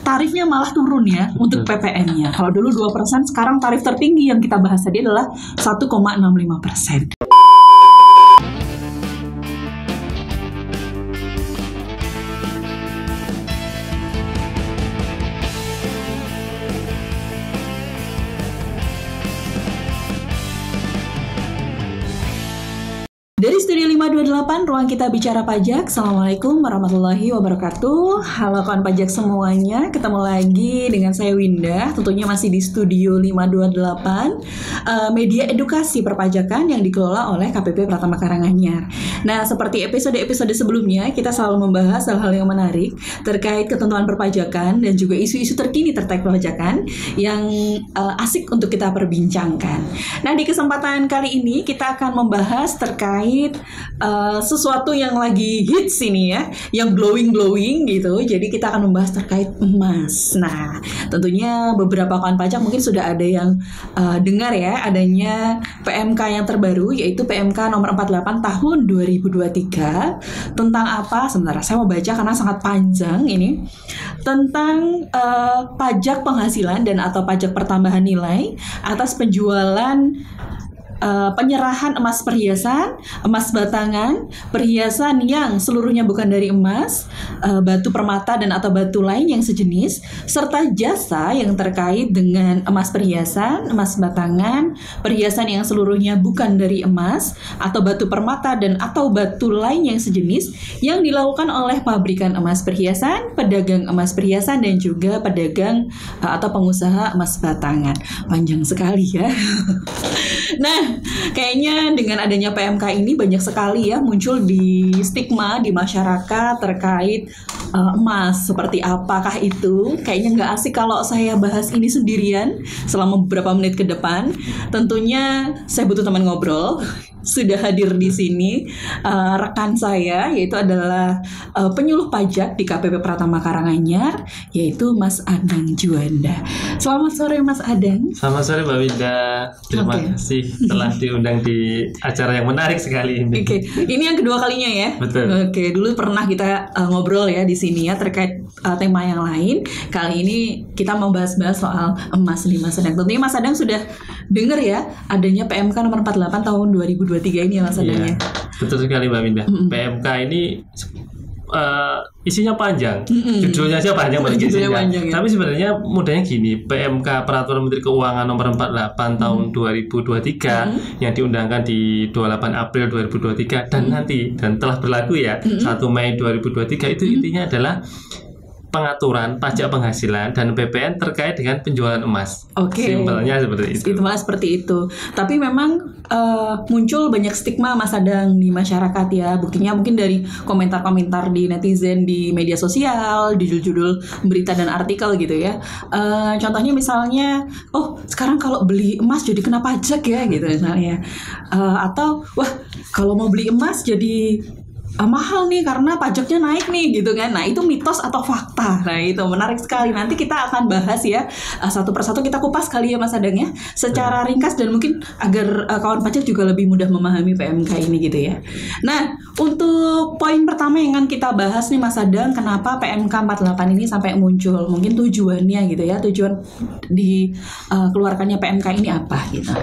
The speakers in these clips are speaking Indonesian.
tarifnya malah turun ya untuk PPN-nya. Kalau dulu 2%, sekarang tarif tertinggi yang kita bahas tadi adalah 1,65%. Dari Studio 528, Ruang Kita Bicara Pajak. Assalamualaikum warahmatullahi wabarakatuh. Halo kawan pajak semuanya, ketemu lagi dengan saya Winda. Tentunya masih di Studio 528, media edukasi perpajakan yang dikelola oleh KPP Pratama Karanganyar. Nah, seperti episode-episode sebelumnya, kita selalu membahas hal-hal yang menarik terkait ketentuan perpajakan dan juga isu-isu terkini terkait perpajakan yang asik untuk kita perbincangkan. Nah, di kesempatan kali ini kita akan membahas terkait sesuatu yang lagi hits ini ya, yang glowing gitu. Jadi kita akan membahas terkait emas. Nah, tentunya beberapa kawan pajak mungkin sudah ada yang dengar ya adanya PMK yang terbaru, yaitu PMK nomor 48 tahun 2023. Tentang apa? Sebentar, saya mau baca karena sangat panjang ini. Tentang pajak penghasilan dan atau pajak pertambahan nilai atas penjualan penyerahan emas perhiasan, emas batangan, perhiasan yang seluruhnya bukan dari emas, batu permata dan atau batu lain yang sejenis, serta jasa yang terkait dengan emas perhiasan, emas batangan, perhiasan yang seluruhnya bukan dari emas, atau batu permata dan atau batu lain yang sejenis yang dilakukan oleh pabrikan emas perhiasan, pedagang emas perhiasan, dan juga pedagang atau pengusaha emas batangan. Panjang sekali ya. Nah, kayaknya dengan adanya PMK ini banyak sekali ya muncul di stigma di masyarakat terkait emas. Seperti apakah itu? Kayaknya nggak asik kalau saya bahas ini sendirian selama beberapa menit ke depan. Tentunya saya butuh teman ngobrol. Sudah hadir di sini rekan saya, yaitu adalah penyuluh pajak di KPP Pratama Karanganyar, yaitu Mas Adang Juanda. Selamat sore Mas Adang. Selamat sore Mbak Winda. Terima kasih telah diundang di acara yang menarik sekali ini. Oke, ini yang kedua kalinya ya. Betul. Oke, dulu pernah kita ngobrol ya di sini ya terkait tema yang lain. Kali ini kita mau bahas-bahas soal emas nih Mas Adang. Tentunya Mas Adang sudah dengar ya adanya PMK nomor 48 tahun 2023 ini ya Mas Adang ya. Betul sekali Mbak Winda. PMK ini isinya panjang, judulnya aja panjang banget isinya. Panjang, ya. Tapi sebenarnya mudahnya gini, PMK Peraturan Menteri Keuangan nomor 48 tahun 2023 yang diundangkan di 28 April 2023 dan telah berlaku ya 1 Mei 2023 itu intinya adalah pengaturan pajak penghasilan dan PPN terkait dengan penjualan emas. Oke. Simpelnya seperti itu. Itu malah seperti itu. Tapi memang muncul banyak stigma Mas Adang di masyarakat ya. Buktinya mungkin dari komentar-komentar di netizen di media sosial, di judul-judul berita dan artikel gitu ya. Contohnya misalnya, oh sekarang kalau beli emas jadi kena pajak ya gitu misalnya. Atau wah kalau mau beli emas jadi mahal nih karena pajaknya naik nih gitu kan. Nah itu mitos atau fakta. Nah itu menarik sekali. Nanti kita akan bahas ya satu persatu, kita kupas kali ya Mas Adang ya secara ringkas dan mungkin agar kawan pajak juga lebih mudah memahami PMK ini gitu ya. Nah untuk poin pertama yang akan kita bahas nih Mas Adang, kenapa PMK 48 ini sampai muncul, mungkin tujuannya gitu ya, tujuan di keluarkannya PMK ini apa gitu.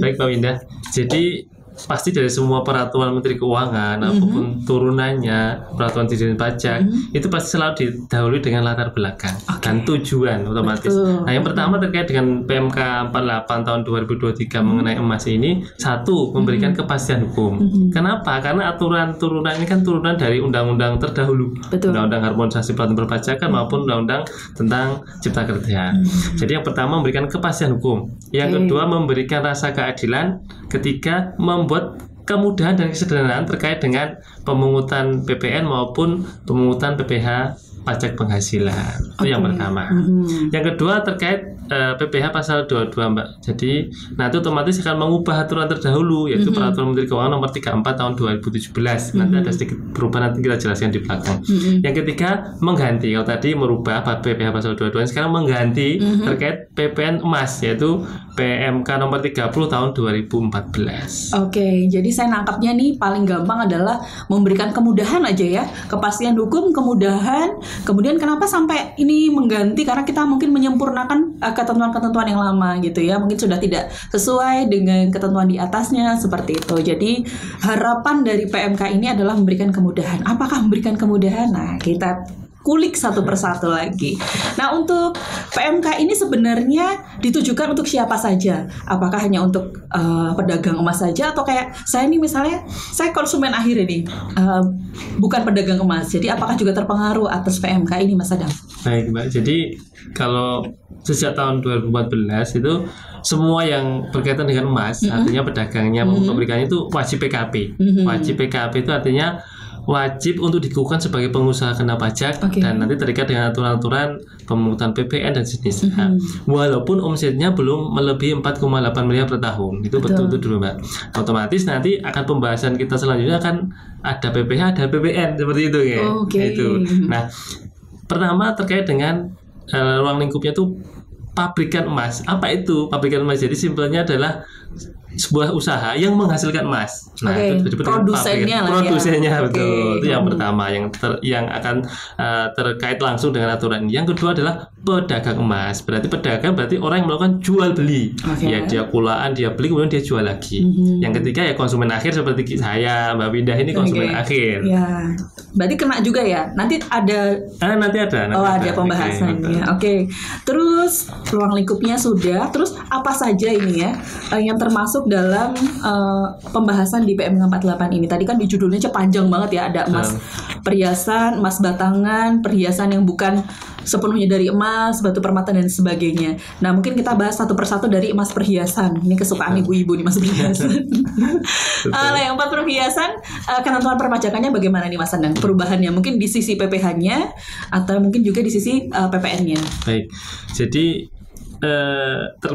Baik Mbak Winda, jadi pasti dari semua peraturan Menteri Keuangan apapun turunannya peraturan Dirjen Pajak itu pasti selalu didahului dengan latar belakang dan tujuan otomatis. Betul. Nah yang pertama terkait dengan PMK 48 tahun 2023 mengenai emas ini, satu, memberikan kepastian hukum. Kenapa? Karena aturan turunan ini kan turunan dari undang-undang terdahulu. Betul. Undang-undang harmonisasi peraturan perpajakan maupun undang-undang tentang cipta kerja. Jadi yang pertama memberikan kepastian hukum. Yang kedua memberikan rasa keadilan ketika membuat kemudahan dan kesederhanaan terkait dengan pemungutan PPN maupun pemungutan PPh pajak penghasilan. Itu yang pertama. Yang kedua terkait PPh pasal 22 Mbak. Jadi nanti otomatis akan mengubah aturan terdahulu yaitu Peraturan Menteri Keuangan nomor 34 tahun 2017. Nanti ada sedikit perubahan, nanti kita jelaskan di belakang. Yang ketiga mengganti, kalau tadi merubah PPh pasal 22, sekarang mengganti terkait PPN emas yaitu PMK nomor 30 tahun 2014. Oke, jadi saya nangkapnya nih paling gampang adalah memberikan kemudahan aja ya, kepastian hukum, kemudahan. Kemudian kenapa sampai ini mengganti? Karena kita mungkin menyempurnakan ketentuan-ketentuan yang lama gitu ya, mungkin sudah tidak sesuai dengan ketentuan di atasnya seperti itu. Jadi harapan dari PMK ini adalah memberikan kemudahan. Apakah memberikan kemudahan? Nah, kita kulik satu persatu lagi. Nah, untuk PMK ini sebenarnya ditujukan untuk siapa saja? Apakah hanya untuk pedagang emas saja, atau kayak saya nih misalnya, saya konsumen akhir ini, bukan pedagang emas. Jadi apakah juga terpengaruh atas PMK ini, Mas Adam? Baik Mbak, jadi kalau sejak tahun 2014 itu semua yang berkaitan dengan emas, artinya pedagangnya maupun pabrikannya itu wajib PKP. Wajib PKP itu artinya wajib untuk dikukuhkan sebagai pengusaha kena pajak dan nanti terikat dengan aturan-aturan pemungutan PPN dan sejenisnya. Walaupun omsetnya belum melebihi 4,8 miliar per tahun. Itu betul itu dulu Mbak. Otomatis nanti akan pembahasan kita selanjutnya akan ada PPh, ada PPN seperti itu ya. Itu. Nah, pertama terkait dengan ruang lingkupnya itu pabrikan emas. Apa itu pabrikan emas? Jadi simpelnya adalah sebuah usaha yang menghasilkan emas. Nah, itu disebut produsennya lah ya. Betul. Itu yang pertama yang akan terkait langsung dengan aturan. Yang kedua adalah pedagang emas. Berarti pedagang berarti orang yang melakukan jual beli. Ya, dia kulaan, dia beli kemudian dia jual lagi. Yang ketiga ya konsumen akhir seperti saya, Mbak Windah ini konsumen akhir. Ya. Berarti kena juga ya. Nanti ada nanti ada pembahasannya. Terus ruang lingkupnya sudah. Terus apa saja ini ya yang termasuk dalam pembahasan di PM 48 ini? Tadi kan di judulnya panjang banget ya, ada emas perhiasan, emas batangan, perhiasan yang bukan sepenuhnya dari emas, batu permata dan sebagainya. Nah, mungkin kita bahas satu persatu dari emas perhiasan. Ini kesukaan ibu-ibu nih, emas perhiasan. Yang empat perhiasan, ketentuan perpajakannya bagaimana nih Mas Andang? Perubahannya mungkin di sisi PPh-nya atau mungkin juga di sisi PPN-nya. Baik. Jadi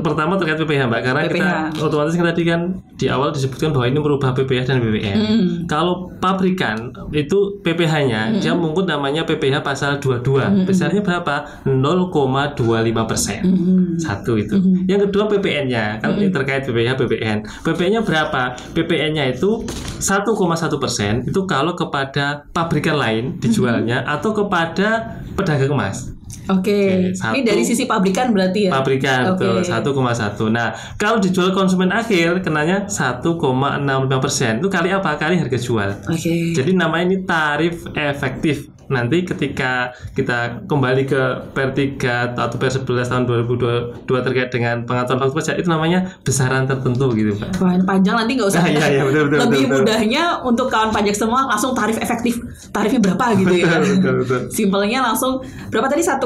pertama terkait PPh Mbak, karena kita otomatis tadi kan di awal disebutkan bahwa ini merubah PPh dan PPN. Kalau pabrikan itu PPh-nya dia mengikut namanya PPh pasal 22. Besarnya berapa? 0,25%. Satu itu. Yang kedua PPN-nya, kan terkait PPh PPN. PPN-nya berapa? PPN-nya itu 1,1% itu kalau kepada pabrikan lain dijualnya atau kepada pedagang emas. Ini dari sisi pabrikan berarti ya? Pabrikan, betul, 1,1. Nah, kalau dijual konsumen akhir, kenanya 1,65%. Itu kali apa? Kali harga jual. Jadi namanya ini tarif efektif. Nanti ketika kita kembali ke Per 3 atau Per 11 tahun 2022 terkait dengan pengaturan faktur pajak, itu namanya besaran tertentu gitu Pak. Wah, panjang, nanti nggak usah. Betul, lebih mudahnya untuk kawan pajak semua langsung tarif efektif. Tarifnya berapa gitu ya? Betul. Simpelnya langsung berapa tadi? 1,65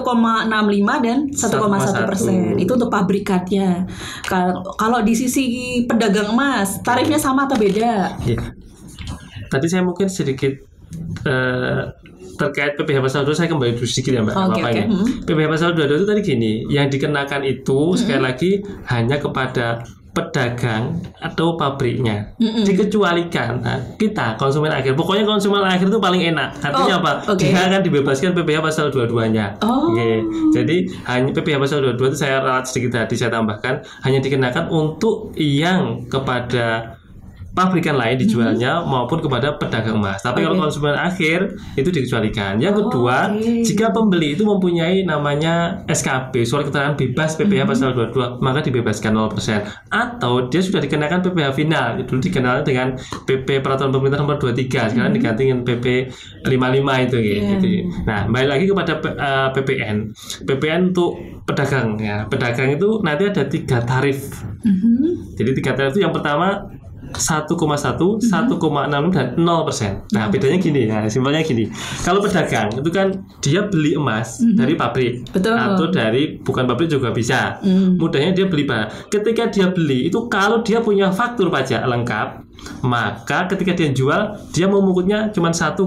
dan 1,1%. Itu untuk pabrikannya. Kalau di sisi pedagang emas, tarifnya sama atau beda? Tadi saya mungkin sedikit terkait PPh pasal 2 saya kembali dulu sedikit ya Mbak. PPh pasal 22 itu tadi gini, yang dikenakan itu sekali lagi hanya kepada pedagang atau pabriknya. Dikecualikan kita konsumen akhir. Pokoknya konsumen akhir itu paling enak. Artinya apa? Dia akan dibebaskan PPh pasal 22-nya. Jadi hanya PPh pasal 22 itu saya ralat sedikit tadi saya tambahkan hanya dikenakan untuk yang kepada pabrikan lain dijualnya maupun kepada pedagang emas. Tapi kalau konsumen akhir itu dikecualikan. Yang kedua, jika pembeli itu mempunyai namanya SKB, surat keterangan bebas PPh pasal 22, maka dibebaskan 0%. Atau dia sudah dikenakan PPh final, dulu dikenal dengan PP Peraturan Pemerintah nomor 23, sekarang diganti dengan PP 55 itu gitu. Nah, kembali lagi kepada PPN. PPN untuk pedagang ya. Pedagang itu nanti ada 3 tarif. Jadi 3 tarif itu yang pertama 1,1, 1,6 dan 0%. Nah, bedanya gini ya, simpelnya gini. Kalau pedagang itu kan dia beli emas dari pabrik. Atau dari bukan pabrik juga bisa. Mudahnya dia beli barang. Ketika dia beli itu kalau dia punya faktur pajak lengkap, maka ketika dia jual dia memungkutnya cuma 1,1%.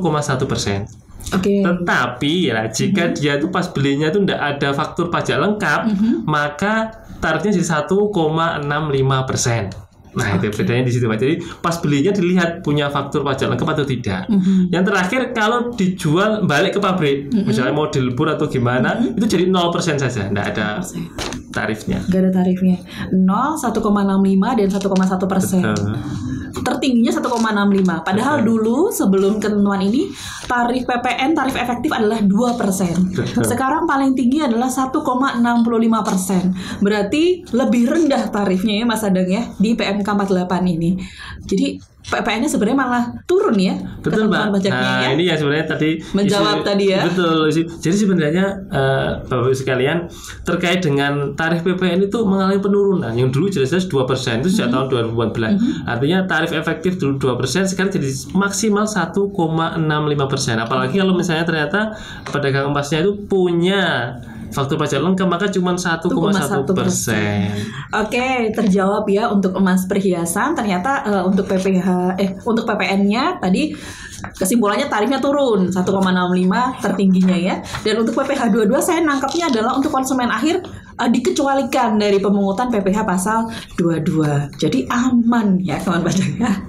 Oke. Tetapi ya jika dia tuh pas belinya tuh tidak ada faktur pajak lengkap, maka tarifnya jadi 1,65%. Nah, itu bedanya di situ, Pak. Jadi pas belinya dilihat punya faktur pajak lengkap atau tidak. Yang terakhir kalau dijual balik ke pabrik, misalnya mau dilebur atau gimana, itu jadi 0% saja, tidak ada tarifnya. Gak ada tarifnya. 0, 1,65 dan 1,1%. Tertingginya 1,65. Padahal dulu sebelum ketentuan ini tarif PPN, tarif efektif adalah 2%. Sekarang paling tinggi adalah 1,65%. Berarti lebih rendah tarifnya ya Mas Adang ya di PMK 48 ini. Jadi PPN-nya sebenarnya malah turun ya. Betul, Mbak. Pajaknya, nah, ini yang sebenarnya tadi menjawab tadi ya. Betul. Jadi sebenarnya Bapak Ibu sekalian terkait dengan tarif PPN itu mengalami penurunan. Yang dulu jelas-jelas 2% itu sejak tahun 2014. Artinya tarif efektif dulu 2%, sekarang jadi maksimal 1,65%. Apalagi kalau misalnya ternyata pedagang emasnya itu punya faktur pajak lengkap, maka cuma 1,1%. Oke, terjawab ya untuk emas perhiasan. Ternyata untuk untuk PPN-nya tadi kesimpulannya tarifnya turun 1,65 tertingginya ya. Dan untuk PPh 22 saya nangkapnya adalah untuk konsumen akhir dikecualikan dari pemungutan PPh pasal 22. Jadi aman ya kawan pajaknya.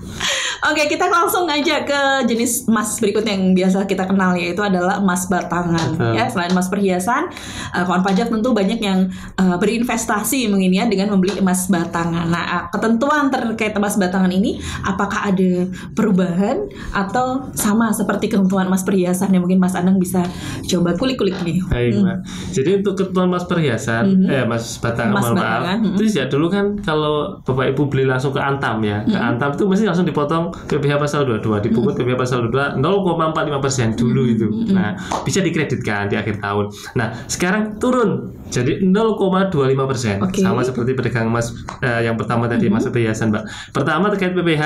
Oke, kita langsung aja ke jenis emas berikutnya yang biasa kita kenal, yaitu adalah emas batangan. Ya, selain emas perhiasan, kawan pajak tentu banyak yang berinvestasi mungkin ya dengan membeli emas batangan. Nah, ketentuan terkait emas batangan ini apakah ada perubahan atau sama seperti ketentuan emas perhiasan yang mungkin Mas Anang bisa coba kulik-kulik nih. Baik, Mbak. Jadi untuk ketentuan emas perhiasan, emas batangan, itu ya dulu kan kalau Bapak Ibu beli langsung ke Antam ya, ke Antam itu mesti langsung dipotong PPh pasal 22, dipungut PPh pasal 22 0,45% dulu itu. Nah, bisa dikreditkan di akhir tahun. Nah, sekarang turun jadi 0,25%. Sama seperti pedagang emas yang pertama tadi, emas perhiasan, Mbak. Pertama terkait PPh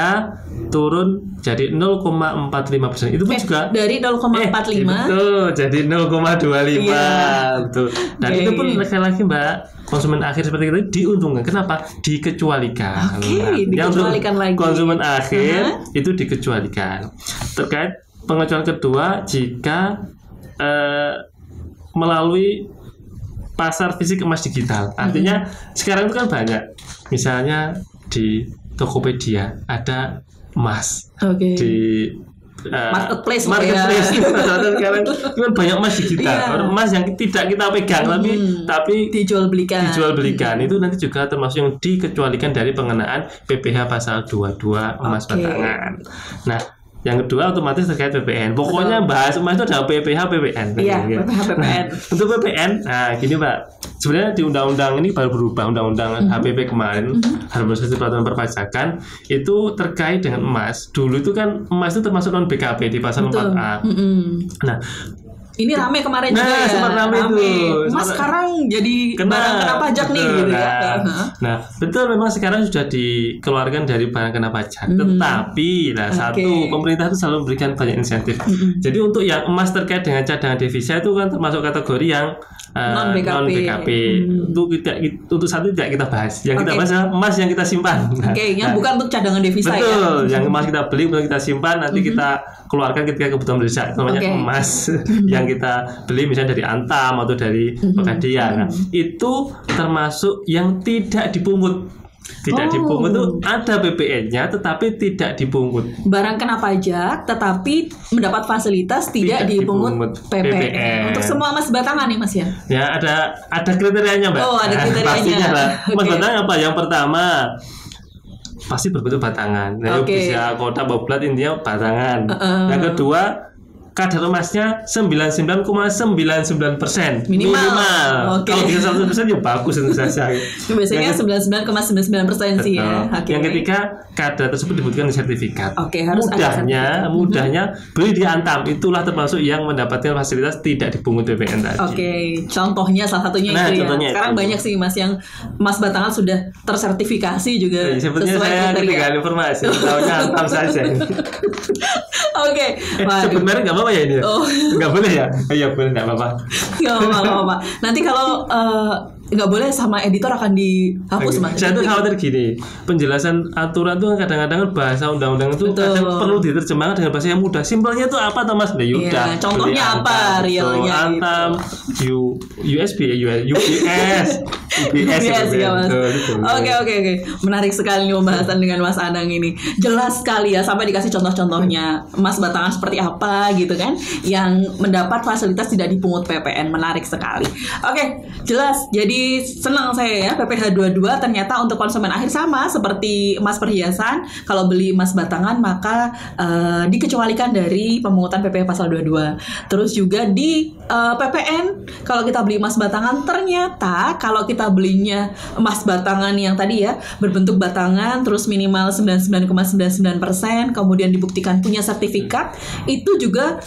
turun jadi 0,45%. Itu pun juga dari 0,45 betul, jadi 0,25. Betul. Dan itu pun lagi-lagi, Mbak, konsumen akhir seperti itu diuntungkan. Kenapa? Dikecualikan. Dikecualikan lagi. Konsumen akhir itu dikecualikan. Terkait pengecualian kedua, jika melalui pasar fisik emas digital. Artinya sekarang itu kan banyak. Misalnya di Tokopedia ada emas. Di marketplace sekarang kan banyak emas digital, emas yang tidak kita pegang tapi dijual belikan itu nanti juga termasuk yang dikecualikan dari pengenaan PPh pasal 22 emas batangan. Nah, yang kedua otomatis terkait PPN. Pokoknya bahas emas itu ada PPh PPN. Iya, PPh PPN. Untuk PPN, nah gini Pak. Sebenarnya di undang-undang ini baru berubah, undang-undang HPP kemarin, Harmonisasi Peraturan Perpajakan, itu terkait dengan emas. Dulu itu kan emas itu termasuk non BKP di pasal 4A. Nah, ini rame kemarin juga ya. Sempat rame itu. Mas sekarang jadi barang kena pajak nih gitu ya. Nah, betul memang sekarang sudah dikeluarkan dari barang kena pajak. Tetapi satu, pemerintah itu selalu memberikan banyak insentif. Jadi untuk yang emas terkait dengan cadangan devisa itu kan termasuk kategori yang non BKP. Untuk satu tidak kita bahas. Yang kita bahas adalah emas yang kita simpan. Yang bukan untuk cadangan devisa. Betul, yang emas kita beli kemudian kita simpan, nanti kita keluarkan ketika kebutuhan mendesak. Itu namanya emas yang kita beli misalnya dari Antam atau dari Pegadaian. Nah, itu termasuk yang tidak dipungut. Dipungut itu ada PPN-nya tetapi tidak dipungut. Barang kena pajak tetapi mendapat fasilitas tidak dipungut PPN. Untuk semua emas batangan nih Mas ya? Ya, ada kriterianya, Mbak. Ada kriterianya. Pastinya lah. Emas batangan apa? Yang pertama pasti berbentuk batangan. Bisa kotak bulat, intinya batangan. Yang kedua, kadar emasnya 99,99% minimal. Kalau bisa 100% ya bagus tentu saja. Biasanya 99,99% sih ya. Yang ketiga, kadar tersebut dibutuhkan di sertifikat. Harus mudahnya beli di Antam itulah termasuk yang mendapatkan fasilitas tidak dipungut PPN tadi. Contohnya salah satunya itu ya. Sekarang banyak sih Mas yang emas batangan sudah tersertifikasi juga. Sebenarnya saya ketinggalan informasi, tahunya Antam saja. Sebenarnya nggak apa-apa ya ini? Nggak boleh ya? Iya boleh, nggak apa-apa. Nggak apa-apa. Nanti kalau nggak boleh sama editor akan dihapus Mas. Saya tuh khawatir gini, penjelasan aturan tuh kadang-kadang bahasa undang-undang itu kadang perlu diterjemahkan dengan bahasa yang mudah. Simpelnya tuh apa tuh Mas? Yaudah. Contohnya apa realnya? Antam, USB, UPS, UPS ya Mas. Oke. Menarik sekali nih pembahasan dengan Mas Anang ini. Jelas sekali ya, sampai dikasih contoh-contohnya Mas Batangan seperti apa gitu kan, yang mendapat fasilitas tidak dipungut PPN. Menarik sekali. Oke, jelas. Jadi senang saya ya, PPh 22 ternyata untuk konsumen akhir sama seperti emas perhiasan. Kalau beli emas batangan maka dikecualikan dari pemungutan PPh pasal 22. Terus juga di PPN kalau kita beli emas batangan, ternyata kalau kita belinya emas batangan yang tadi ya berbentuk batangan terus minimal 99,99%, kemudian dibuktikan punya sertifikat, itu juga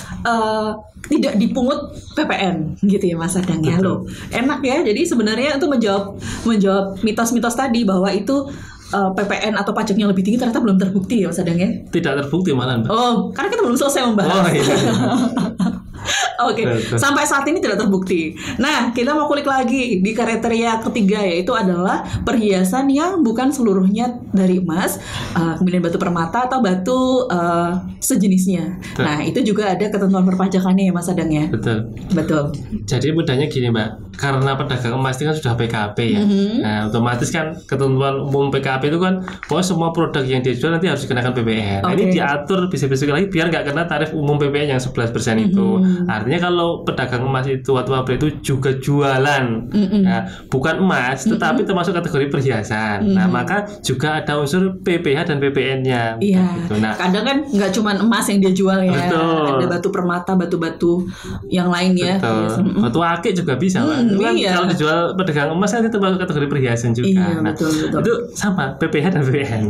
tidak dipungut PPN gitu ya Mas Adang ya. Loh, enak ya. Jadi sebenarnya itu menjawab mitos-mitos tadi bahwa itu PPN atau pajaknya lebih tinggi ternyata belum terbukti ya Mas Adang ya. Tidak terbukti malah. Oh, karena kita belum selesai membahas. Oh iya. Oke, sampai saat ini tidak terbukti. Nah, kita mau kulik lagi di kriteria ketiga, yaitu adalah perhiasan yang bukan seluruhnya dari emas, kemudian batu permata atau batu sejenisnya. Betul. Nah, itu juga ada ketentuan perpajakannya ya Mas Adang ya. Betul. Jadi mudahnya gini Mbak, karena pedagang emas itu kan sudah PKP ya. Nah, otomatis kan ketentuan umum PKP itu kan bahwa semua produk yang dijual nanti harus dikenakan PPN. Nah, ini diatur bisa-bisa lagi biar nggak kena tarif umum PPN yang 11% itu. Artinya kalau pedagang emas itu atau pabrik itu juga jualan, nah, bukan emas, tetapi termasuk kategori perhiasan. Nah, maka juga ada unsur PPh dan PPN-nya. Iya. Gitu. Nah, kadang kan nggak cuma emas yang dia jual ya, ada batu permata, batu-batu yang lain ya. Batu akik juga bisa, kan kalau dijual pedagang emas kan itu termasuk kategori perhiasan juga. Iya, nah, betul. Itu sama PPh dan PPN.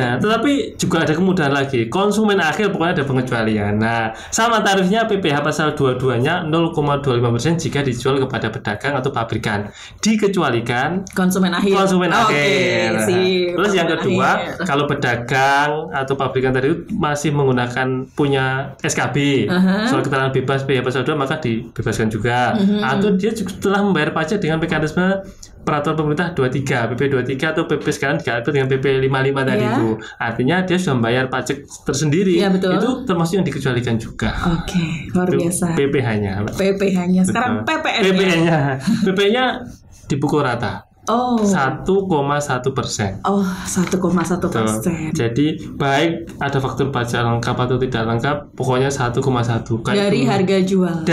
Nah, tetapi juga ada kemudahan lagi. Konsumen akhir pokoknya ada pengecualian. Nah, sama tarifnya PPh pasal 22-nya 0,25% jika dijual kepada pedagang atau pabrikan. Dikecualikan konsumen akhir. Terus yang kedua, kalau pedagang atau pabrikan tadi masih menggunakan punya SKB, soal keterangan bebas PPh pasal 2 maka dibebaskan juga. Atau dia juga telah membayar pajak dengan mekanisme peraturan pemerintah 23, PP 23 atau PP sekarang diatur dengan PP 55 tadi itu. Artinya dia sudah membayar pajak tersendiri. Ya, betul. Itu termasuk yang dikecualikan juga. Oke, luar biasa. PPh-nya. Sekarang PPN-nya. PPN-nya dipukul rata. 1,1%. Oh, 1,1%. Jadi baik ada faktur pajak lengkap atau tidak lengkap, pokoknya 1,1. Dari harga jual.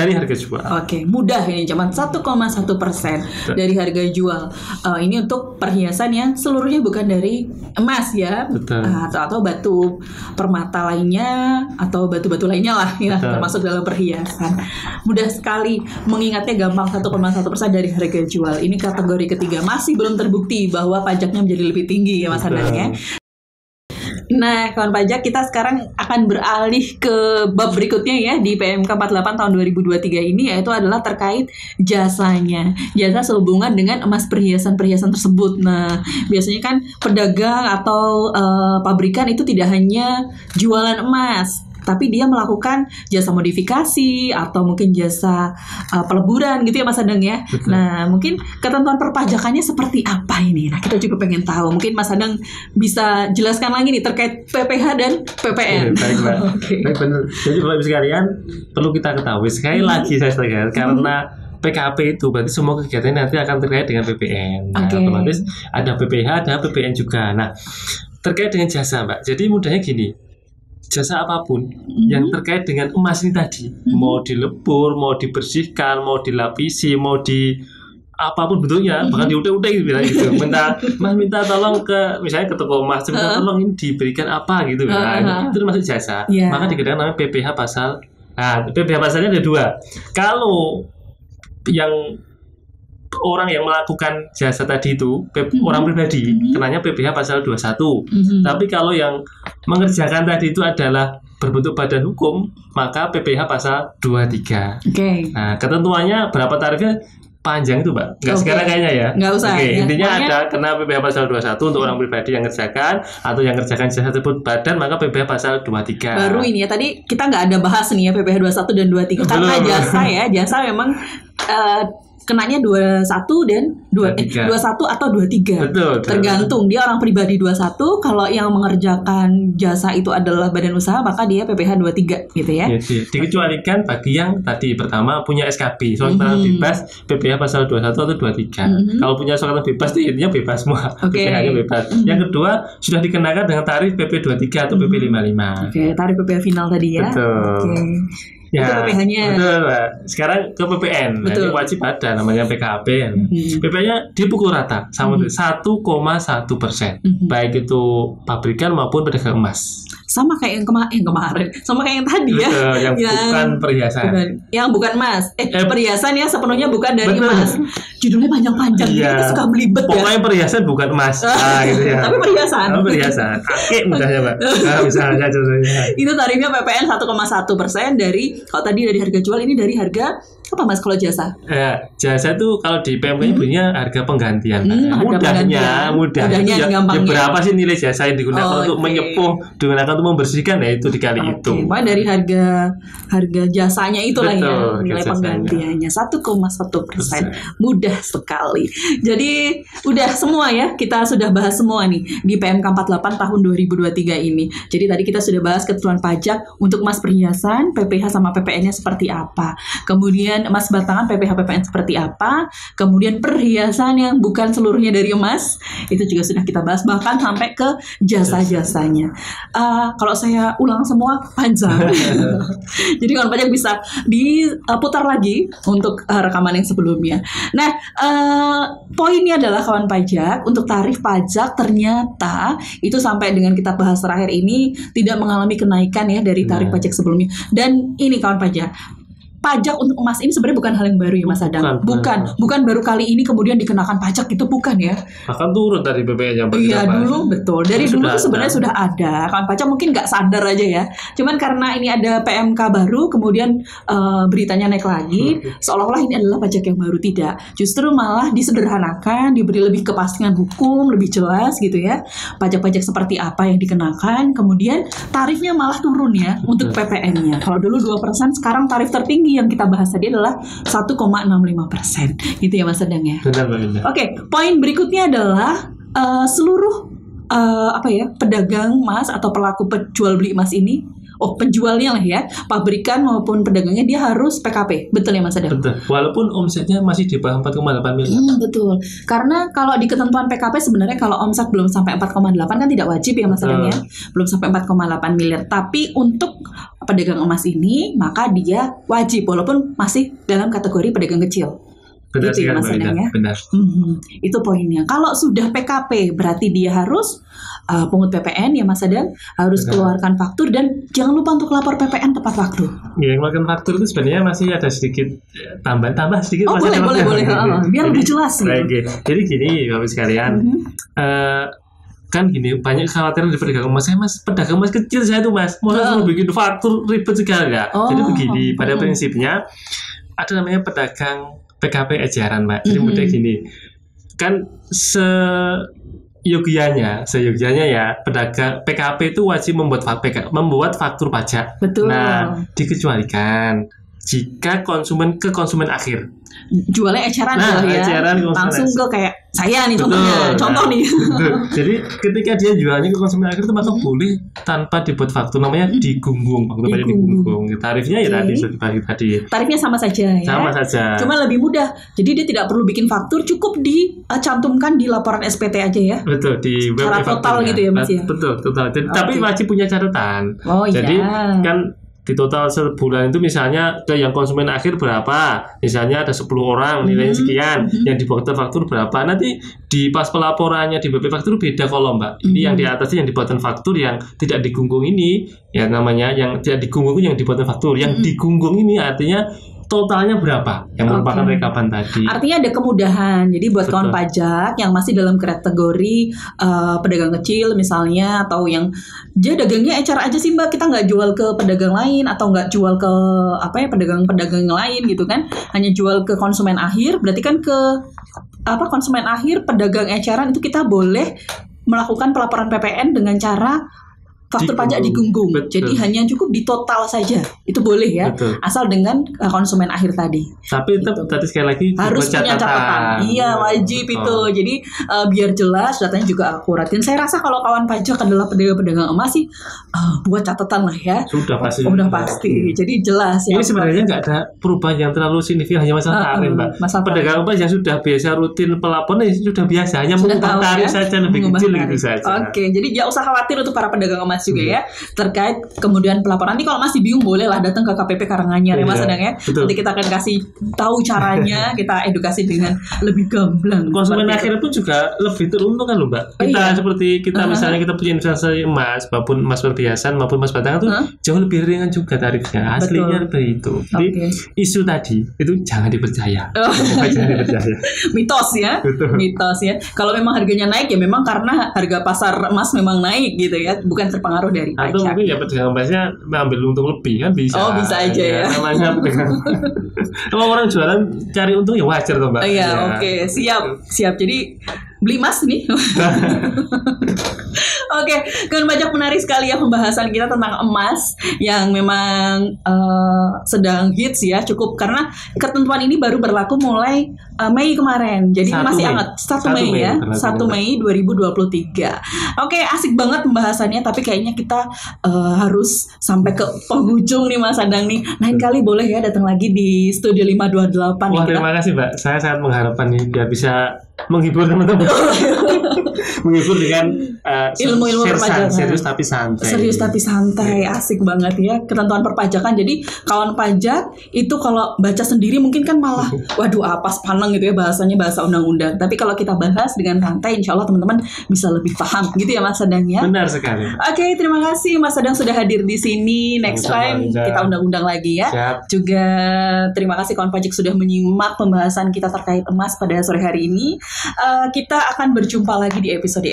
Oke, mudah ini, cuma 1,1% dari harga jual. Ini untuk perhiasan yang seluruhnya bukan dari emas ya, atau batu permata lainnya atau batu-batu lainnya lah ya, termasuk dalam perhiasan. Mudah sekali mengingatnya, gampang. 1,1% dari harga jual. Ini kategori ketiga. Masih belum terbukti bahwa pajaknya menjadi lebih tinggi ya Mas Anang ya. Nah, kawan pajak, kita sekarang akan beralih ke bab berikutnya ya di PMK 48 tahun 2023 ini, yaitu adalah terkait jasanya. Jasa sehubungan dengan emas perhiasan-perhiasan tersebut. Nah, biasanya kan pedagang atau pabrikan itu tidak hanya jualan emas, tapi dia melakukan jasa modifikasi atau mungkin jasa peleburan gitu ya Mas Adang ya. Nah, mungkin ketentuan perpajakannya seperti apa ini? Nah, kita juga pengen tahu. Mungkin Mas Adang bisa jelaskan lagi nih terkait PPh dan PPN. Baik, Mbak. Baik, benar. Jadi Bapak Ibu sekalian, perlu kita ketahui sekali lagi saya tegaskan, karena PKP itu berarti semua kegiatan nanti akan terkait dengan PPN. Nah, otomatis ada PPh, ada PPN juga. Nah, terkait dengan jasa, Mbak. Jadi mudahnya gini. Jasa apapun yang terkait dengan emas ini tadi, mau dilebur, mau dibersihkan, mau dilapisi, mau di apapun bentuknya, bahkan diutek-utek gitu. Minta tolong ke misalnya ke toko emas, minta tolong ini diberikan apa gitu. Itu termasuk jasa. Maka dikenakan namanya PPh pasal. Nah, PPh pasalnya ada 2. Kalau yang orang yang melakukan jasa tadi itu orang pribadi, kenanya PPh pasal 21. Tapi kalau yang mengerjakan tadi itu adalah berbentuk badan hukum, maka PPh pasal 23. Nah, ketentuannya berapa tarifnya panjang itu, Mbak. Nggak sekarang kayaknya ya. Nggak usah. Intinya ada kena PPh pasal 21 untuk orang pribadi yang ngerjakan atau yang ngerjakan jasa tersebut badan, maka PPh pasal 23. Baru ini ya, tadi kita nggak ada bahas nih ya PPh 21 dan 23 karena jasa memang kenanya 21 dan 21 atau 23. Betul. Tergantung dia orang pribadi 21, kalau yang mengerjakan jasa itu adalah badan usaha maka dia PPh 23 gitu ya. Jadi, dikecualikan bagi yang tadi pertama punya SKB, surat keterangan bebas PPh pasal 21 atau 23. Kalau punya surat keterangan bebas itu intinya bebas semua. PPh-nya bebas. Yang kedua sudah dikenakan dengan tarif PP 23 atau PP 55. Oke, tarif PPh final tadi ya. Betul. Ya, itu PPh-nya. Betul, Pak. Sekarang ke PPN. Nah, ini wajib ada namanya PKP. PPN-nya dipukul rata sama 1,1%. Baik itu pabrikan maupun pedagang emas. Sama kayak yang kemarin. Sama kayak yang tadi ya. Betul, yang bukan perhiasan. Yang bukan emas. Perhiasan ya sepenuhnya bukan dari emas. Judulnya panjang-panjang. Iya. Itu suka belibet ya. Pokoknya perhiasan bukan emas. Nah, gitu ya. Tapi perhiasan. Perhiasan. Akik mudahnya, Pak. Nah, misalnya contohnya. Itu tarifnya PPN 1,1% dari, kalau tadi dari harga jual, ini dari harga apa Mas kalau jasa? Jasa itu kalau di PMK punya harga penggantian. Mudahnya ya, berapa sih nilai jasa yang digunakan untuk menyepuh, digunakan untuk membersihkan, ya itu dikali itu. Pokoknya dari harga jasanya itulah ya nilai penggantiannya 1,1%. Mudah sekali. Jadi udah semua ya, kita sudah bahas semua nih di PMK 48 tahun 2023 ini. Jadi tadi kita sudah bahas ketentuan pajak untuk emas perhiasan, PPh sama PPN-nya seperti apa. Kemudian emas batangan PPh PPN seperti apa. Kemudian perhiasan yang bukan seluruhnya dari emas, itu juga sudah kita bahas, bahkan sampai ke jasa-jasanya. Kalau saya ulang semua panjang. Jadi kawan pajak bisa diputar lagi untuk rekaman yang sebelumnya. Nah, poinnya adalah kawan pajak, untuk tarif pajak ternyata itu sampai dengan kita bahas terakhir ini tidak mengalami kenaikan ya dari tarif pajak sebelumnya. Dan ini kawan pajak untuk emas ini sebenarnya bukan hal yang baru ya Mas Adang. Bukan baru kali ini kemudian dikenakan pajak, itu bukan ya. Bahkan turun dari BPN-nya. Iya dulu betul. Dari dulu tuh sebenarnya sudah ada. Kawan pajak mungkin nggak sadar aja ya. Cuman karena ini ada PMK baru, kemudian beritanya naik lagi, seolah-olah ini adalah pajak yang baru. Tidak. Justru malah disederhanakan, diberi lebih kepastian hukum, lebih jelas gitu ya. Pajak-pajak seperti apa yang dikenakan, kemudian tarifnya malah turun ya untuk PPN-nya. Kalau dulu 2%, sekarang tarif tertinggi yang kita bahas tadi adalah 1,65%. Gitu ya Mas Adang ya. Benar. Oke, poin berikutnya adalah seluruh pedagang emas atau pelaku jual beli emas ini, penjualnya lah ya, pabrikan maupun pedagangnya, dia harus PKP. Betul ya Mas Adang? Betul. Walaupun omsetnya masih di bawah 4,8 miliar. Betul. Karena kalau di ketentuan PKP sebenarnya kalau omset belum sampai 4,8 kan tidak wajib ya Mas Adang ya. Belum sampai 4,8 miliar. Tapi untuk pedagang emas ini maka dia wajib walaupun masih dalam kategori pedagang kecil. Benar gitu ya Mas Adang ya. Benar. Itu poinnya. Kalau sudah PKP berarti dia harus pungut PPN ya Mas Adang, harus keluarkan faktur dan jangan lupa untuk lapor PPN tepat waktu. Ya, keluarkan faktur itu sebenarnya masih ada sedikit tambah sedikit. Boleh. Biar lebih jelas gitu. Jadi gini Bapak sekalian, kan gini, banyak kekhawatiran di pedagang emas. Pedagang emas kecil saya tuh Mas, mau bikin faktur ribet sekali ya. Jadi begini, pada prinsipnya ada namanya pedagang PKP ejaran Mbak. Jadi mudah gini, kan seyogyanya ya, pedagang PKP itu wajib membuat faktur pajak. Betul. Nah, dikecualikan jika konsumen akhir. Jualnya eceran langsung ke kayak saya nih contoh nih. Jadi ketika dia jualnya ke konsumen akhir itu maka boleh tanpa dibuat faktur, namanya digunggung. Tarifnya ya tadi sudah dibagi tadi. Tarifnya sama saja ya. Sama saja. Cuma lebih mudah. Jadi dia tidak perlu bikin faktur, cukup dicantumkan di laporan SPT aja ya. Betul, di web secara total gitu ya Mas ya. Betul. Tapi wajib punya catatan. Jadi kan di total sebulan itu misalnya ke yang konsumen akhir berapa, misalnya ada 10 orang nilainya sekian, yang dibuat faktur berapa, nanti di pas pelaporannya di BP faktur beda kolom Mbak. Ini yang di atasnya yang dibuatkan faktur, yang tidak digunggung ini ya namanya, yang tidak digunggung yang dibuatkan faktur, yang digunggung ini artinya totalnya berapa yang merupakan rekapan tadi. Artinya ada kemudahan. Jadi buat kawan pajak yang masih dalam kategori pedagang kecil misalnya, atau yang dia dagangnya ecer aja sih Mbak, kita nggak jual ke pedagang lain atau nggak jual ke pedagang-pedagang lain gitu kan, hanya jual ke konsumen akhir, berarti kan ke konsumen akhir pedagang eceran itu kita boleh melakukan pelaporan PPN dengan cara faktur pajak digunggung. Jadi hanya cukup di total saja. Itu boleh ya. Betul. Asal dengan konsumen akhir tadi. Tapi itu Gitu. tadi sekali lagi Harus punya catatan. Iya, wajib itu. Jadi biar jelas datanya juga akurat. Dan saya rasa kalau kawan pajak adalah pedagang-pedagang emas sih buat catatan lah ya. Sudah pasti. Udah pasti. Jadi jelas ya. Ini sebenarnya nggak ada perubahan yang terlalu signifikan, hanya masalah tarif, Mbak. masalah Pedagang emas yang sudah biasa rutin pelaporan sudah biasa, hanya mengubah tarif saja lebih kecil gitu saja. Oke, jadi jangan usah khawatir untuk para pedagang emas juga ya terkait kemudian pelaporan. Nanti kalau masih bingung boleh lah datang ke KPP Karanganyar ya Mas Adang ya. Betul. Nanti kita akan kasih tahu caranya, kita edukasi dengan lebih gamblang. Konsumen akhirnya pun juga lebih teruntung kan loh, Mbak. Kita seperti kita misalnya kita punya investasi emas, maupun emas perhiasan maupun emas batangan tuh jauh lebih ringan juga tarifnya. Aslinya begitu. Jadi isu tadi itu jangan dipercaya. Jangan dipercaya. Mitos ya. Betul. Mitos ya. Kalau memang harganya naik ya memang karena harga pasar emas memang naik gitu ya, bukan terpengaruh dari pajak. Atau mungkin ya pedagang emasnya mengambil untung lebih kan bisa. Oh, bisa aja ya. Namanya pedagang. Kalau orang jualan cari untung ya wajar toh, Mbak. Iya, oke. Siap. Jadi beli emas nih. Oke, kan banyak menarik sekali ya pembahasan kita tentang emas yang memang sedang hits ya, cukup karena ketentuan ini baru berlaku mulai Mei kemarin. Jadi masih hangat 1 Mei ya, 1 Mei 2023. Oke, asik banget pembahasannya, tapi kayaknya kita harus sampai ke penghujung nih Mas Adang nih. Lain kali boleh ya datang lagi di Studio 528. Wah, terima kasih Mbak. Saya sangat mengharapkan nih biar bisa menghibur teman-teman. Menghibur dengan ilmu-ilmu perpajakan. Serius tapi santai. Asik banget ya ketentuan perpajakan. Jadi kawan pajak itu kalau baca sendiri mungkin kan malah waduh apa sepaneng gitu ya, bahasanya bahasa undang-undang. Tapi kalau kita bahas dengan santai, insya Allah teman-teman bisa lebih paham gitu ya Mas Adang ya. Benar sekali. Oke, terima kasih Mas Adang sudah hadir di sini. Next time kita undang-undang lagi ya. Siap. Juga terima kasih kawan pajak sudah menyimak pembahasan kita terkait emas pada sore hari ini. Kita akan berjumpa lagi di episode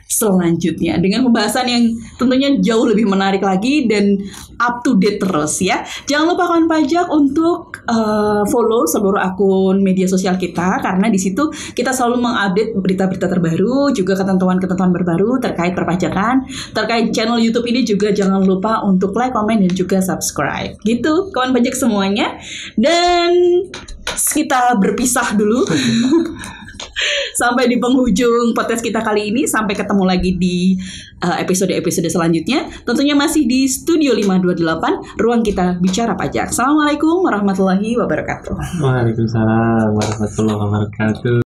selanjutnya dengan pembahasan yang tentunya jauh lebih menarik lagi dan up to date terus ya. Jangan lupa kawan pajak untuk follow seluruh akun media sosial kita, karena di situ kita selalu mengupdate berita-berita terbaru, juga ketentuan-ketentuan terbaru terkait perpajakan, terkait channel YouTube ini juga jangan lupa untuk like, komen dan juga subscribe. Gitu kawan pajak semuanya. Dan kita berpisah dulu. Sampai di penghujung podcast kita kali ini. Sampai ketemu lagi di episode-episode selanjutnya. Tentunya masih di Studio 528, ruang kita bicara pajak. Assalamualaikum warahmatullahi wabarakatuh. Waalaikumsalam warahmatullahi wabarakatuh.